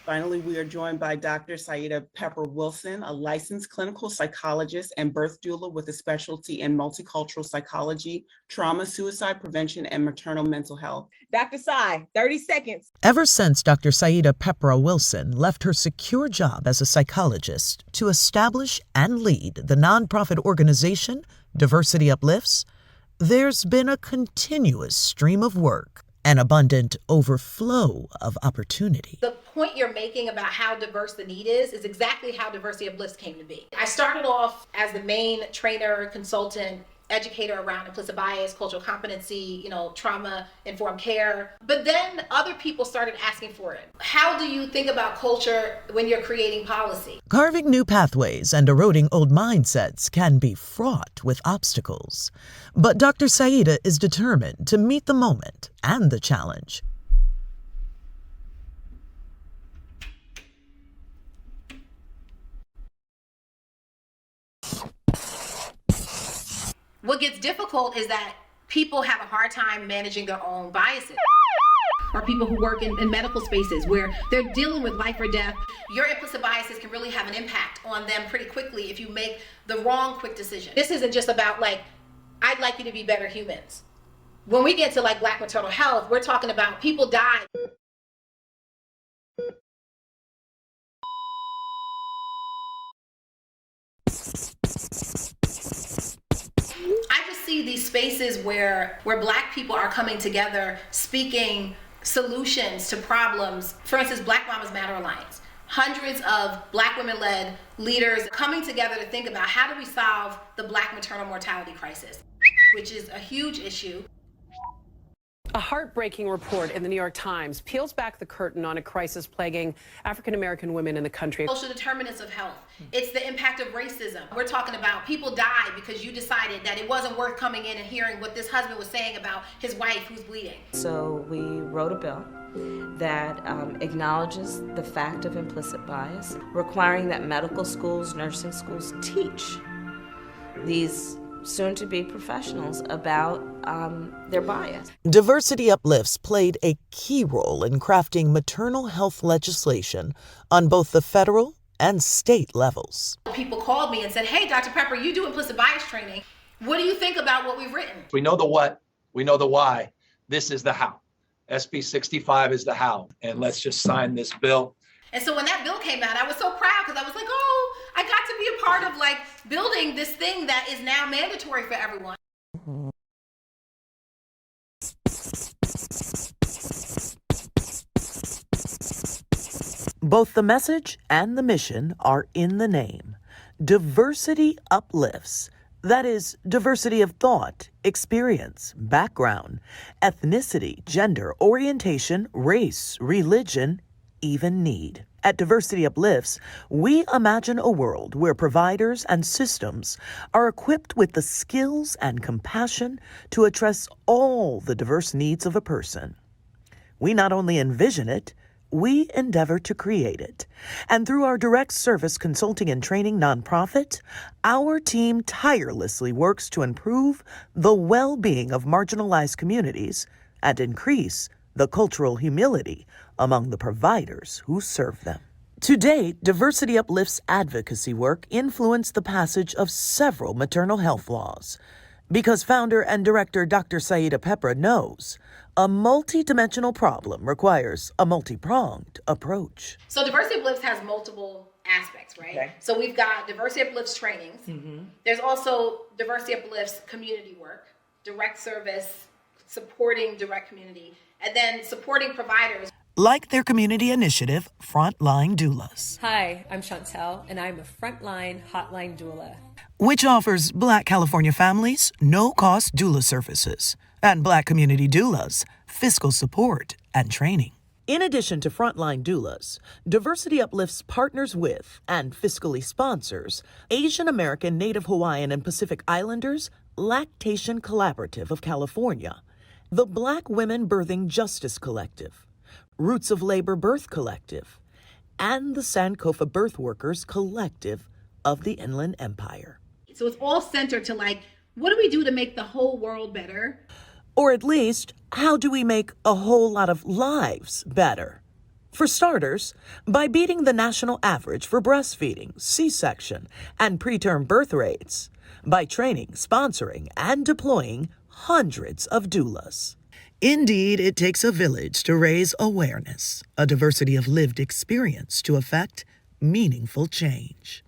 Finally, we are joined by Dr. Saida Pepper Wilson, a licensed clinical psychologist and birth doula with a specialty in multicultural psychology, trauma, suicide prevention, and maternal mental health. Dr. Sai, 30 seconds. Ever since Dr. Saida Pepper Wilson left her secure job as a psychologist to establish and lead the nonprofit organization Diversity Uplifts, there's been a continuous stream of work, an abundant overflow of opportunity. The point you're making about how diverse the need is exactly how Diversity Uplifts came to be. I started off as the main trainer, consultant, educator around implicit bias, cultural competency, trauma-informed care. But then other people started asking for it. How do you think about culture when you're creating policy? Carving new pathways and eroding old mindsets can be fraught with obstacles. But Dr. Saida is determined to meet the moment and the challenge. What gets difficult is that people have a hard time managing their own biases. Or people who work in medical spaces where they're dealing with life or death. Your implicit biases can really have an impact on them pretty quickly if you make the wrong quick decision. This isn't just about I'd like you to be better humans. When we get to Black maternal health, we're talking about people die. I just see these spaces where Black people are coming together, speaking solutions to problems. For instance, Black Mamas Matter Alliance. Hundreds of Black women-led leaders coming together to think about how do we solve the Black maternal mortality crisis, which is a huge issue. A heartbreaking report in the New York Times peels back the curtain on a crisis plaguing African-American women in the country. Social determinants of health. It's the impact of racism. We're talking about people died because you decided that it wasn't worth coming in and hearing what this husband was saying about his wife who's bleeding. So we wrote a bill that acknowledges the fact of implicit bias, requiring that medical schools, nursing schools teach these soon-to-be professionals about their bias. Diversity Uplifts played a key role in crafting maternal health legislation on both the federal and state levels. People called me and said, hey, Dr. Pepper, you do implicit bias training. What do you think about what we've written? We know the what, we know the why. This is the how. SB 65 is the how. And let's just sign this bill. And so when that bill came out, I was so proud because I was like, oh, I got to be a part of building this thing that is now mandatory for everyone. Both the message and the mission are in the name. Diversity Uplifts. That is, diversity of thought, experience, background, ethnicity, gender, orientation, race, religion, even need. At Diversity Uplifts, we imagine a world where providers and systems are equipped with the skills and compassion to address all the diverse needs of a person. We not only envision it, we endeavor to create it. And through our direct service consulting and training nonprofit, our team tirelessly works to improve the well-being of marginalized communities and increase the cultural humility among the providers who serve them. To date, Diversity Uplifts advocacy work influenced the passage of several maternal health laws. Because founder and director Dr. Saida Pepper knows, a multi-dimensional problem requires a multi-pronged approach. So Diversity Uplifts has multiple aspects, right? Okay. So we've got Diversity Uplifts trainings. Mm-hmm. There's also Diversity Uplifts community work, direct service, supporting direct community, and then supporting providers. Like their community initiative, Frontline Doulas. Hi, I'm Chantel, and I'm a Frontline Hotline Doula, which offers Black California families no-cost doula services and Black community doulas fiscal support and training. In addition to Frontline Doulas, Diversity Uplifts partners with and fiscally sponsors Asian American, Native Hawaiian, and Pacific Islanders Lactation Collaborative of California, the Black Women Birthing Justice Collective, Roots of Labor Birth Collective, and the Sankofa Birth Workers Collective of the Inland Empire. So it's all centered to what do we do to make the whole world better? Or at least, how do we make a whole lot of lives better For starters, by beating the national average for breastfeeding, C-section, and preterm birth rates, by training, sponsoring, and deploying hundreds of doulas. Indeed, it takes a village to raise awareness, a diversity of lived experience to affect meaningful change.